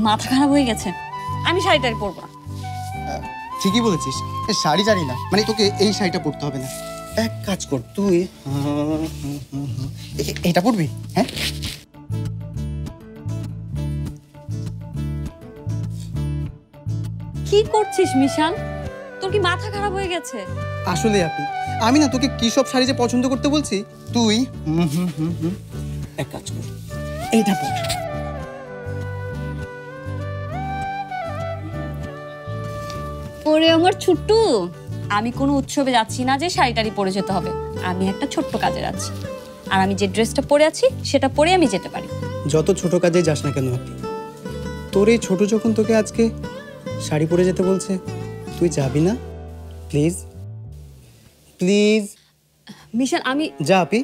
মাথা খারাপ হয়ে গেছে, আমি শাড়িটাই পরবো না। ঠিকই বলেছিস, শাড়ি জানি না, মানে তোকে এই শাড়িটা পরতে হবে না। এক কাজ কর, তুই এটা পরবি। হ্যাঁ, কি করছিস মিশান? তোর কি মাথা খারাপ হয়ে গেছে? আসলে আপনি, আমি না তোকে কি সব শাড়ি যে পছন্দ করতে বলছি, তুই এক কাজ কর, এইটা পর। ওরে আমার ছুট্টু, আমি কোনো উৎসবে যাচ্ছি না যে শাড়িটারি পরে যেতে হবে। আমি একটা ছোট্ট কাজে যাচ্ছি, আর আমি যে ড্রেসটা পরে আছি সেটা পরে আমি যেতে পারি। যত ছোট কাজে যাস না কেন আপনি, তোর এই ছোট যখন তোকে আজকে শাড়ি পরে যেতে বলছে, তুই যাবি না? প্লিজ প্লিজ মিশান, আমি যা আপি,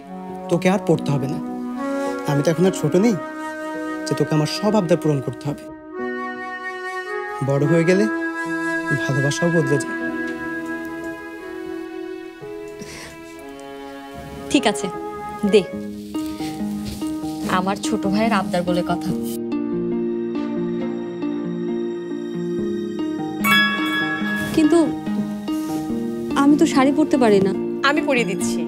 তোকে আর পড়তে হবে না। আমি তো এখন আর ছোট নেই যে তোকে আমার সব আবদার পূরণ করতে হবে। বড় হয়ে গেলে ভালোবাসাও বদলে যায়। ঠিক আছে, দে আমার ছোট ভাইয়ের আবদার বলে কথা। কিন্তু আমি তো শাড়ি পরতে পারি না। আমি পরিয়ে দিচ্ছি।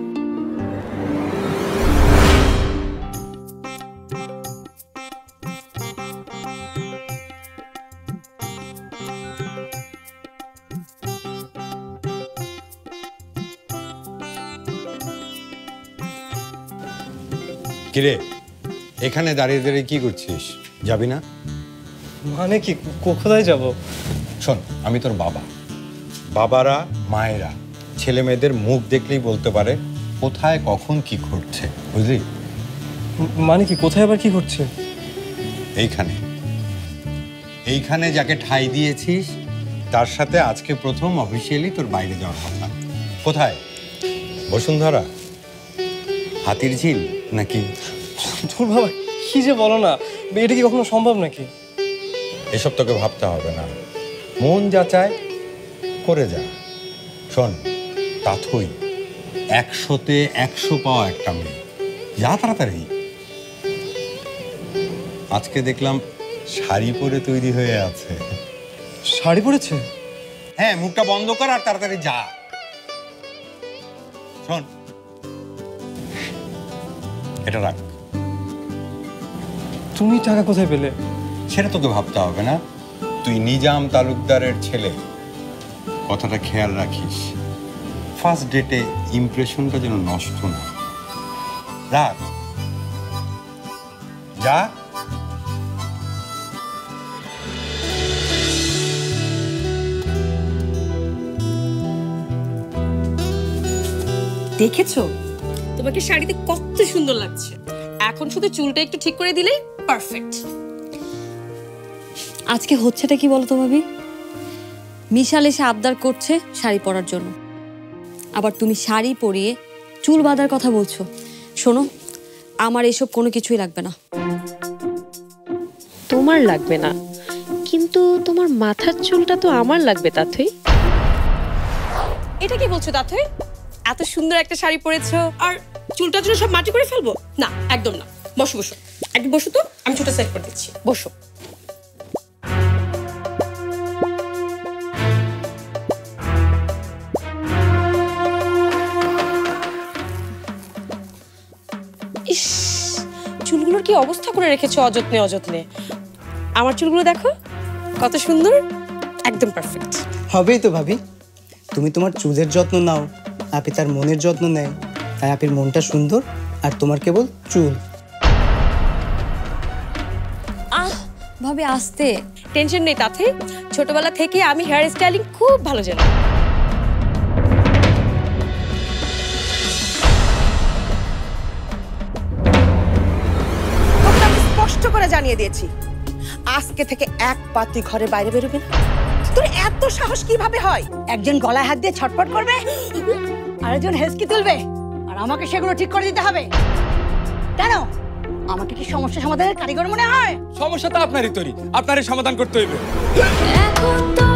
কিরে, এখানে দাঁড়িয়ে দাঁড়িয়ে কি করছিস? যাবি না? মানে কি, কোথায় যাব? শোন, আমি তোর বাবা। বাবারা, মায়েরা ছেলে মেয়েদের মুখ দেখলেই বলতে পারে কোথায় কখন কি ঘটছে, বুঝলি? মানে কি, কোথায় আবার কি ঘটছে? এইখানে এইখানে যাকে ঠাঁই দিয়েছিস তার সাথে আজকে প্রথম অফিসিয়ালি তোর বাইরে যাওয়ার কথা। কোথায়? বসুন্ধরা, হাতির ঝিল নাকি? তোর বাবা কি যে বলো না, এটা কি কখনো সম্ভব নাকি? এসব তোকে ভাবতে হবে না, মন যা চায় করে যা। শোন, তাথই 100-তে 100 পাওয়া একটা মেয়ে, যা তাড়াতাড়ি। আজকে দেখলাম শাড়ি পরে তৈরি হয়ে আছে। শাড়ি পরেছে? হ্যাঁ, মুখটা বন্ধ কর আর তাড়াতাড়ি যা। শোন, এটা রাখ। তুমি টাকা কোথায় পেলে? সেটা তোকে ভাবতে হবে না, তুই নিজাম তালুকদারের ছেলে, কথাটা খেয়াল রাখিস। ফার্স্ট ডেটে ইমপ্রেশনটা যেন নষ্ট না। রাখ, যা। দেখেছো তোমাকে শাড়িতে কত সুন্দর লাগছে। এখন শুধু চুলটা একটু ঠিক করে দিলেই পারফেক্ট। আজকে হচ্ছেটা কি বলো তো ভাবি? মিশাল এসে আবদার করছে শাড়ি পরার জন্য, আবার তুমি শাড়ি পরিয়ে চুল বাঁধার কথা বলছো। শোনো, আমার এসব কোনো কিছুই লাগবে না। তোমার লাগবে না, কিন্তু তোমার মাথার চুলটা তো আমার লাগবে তাথই। এটা কি বলছো তাথই? এত সুন্দর একটা শাড়ি পরেছো আর চুলটা জন্য সব মাটি করে ফেলবো? না, একদম না। বসো বসো, একদম বসো তো, আমি চুলটা সেট করে দিচ্ছি। বসো। ইস, চুলগুলোর কি অবস্থা করে রেখেছো অযত্নে অযত্নে। আমার চুলগুলো দেখো কত সুন্দর, একদম পারফেক্ট। হবেই তো ভাবি, তুমি তোমার চুলের যত্ন নাও, আপনি তার মনের যত্ন নেয়, তাই আপনার মনটা সুন্দর আর তোমার কেবল চুল। আহ ভাবি, আসতে। টেনশন নেই তাতে, ছোটবেলা থেকে আমি হেয়ার স্টাইলিং খুব ভালো জানি। স্পষ্ট করে জানিয়ে দিয়েছি, আজকে থেকে এক পা তুই ঘরে বাইরে বেরোবি না। তোর এত সাহস কিভাবে হয়? একজন গলায় হাত দিয়ে ছটফট করবে, আরেকজন হেসকি তুলবে, আর আমাকে সেগুলো ঠিক করে দিতে হবে। কেন, আমাকে কি সমস্যা সমাধানের কারিগর মনে হয়? সমস্যা তো আপনারই তৈরি, আপনারই সমাধান করতে হইবে। এখন তো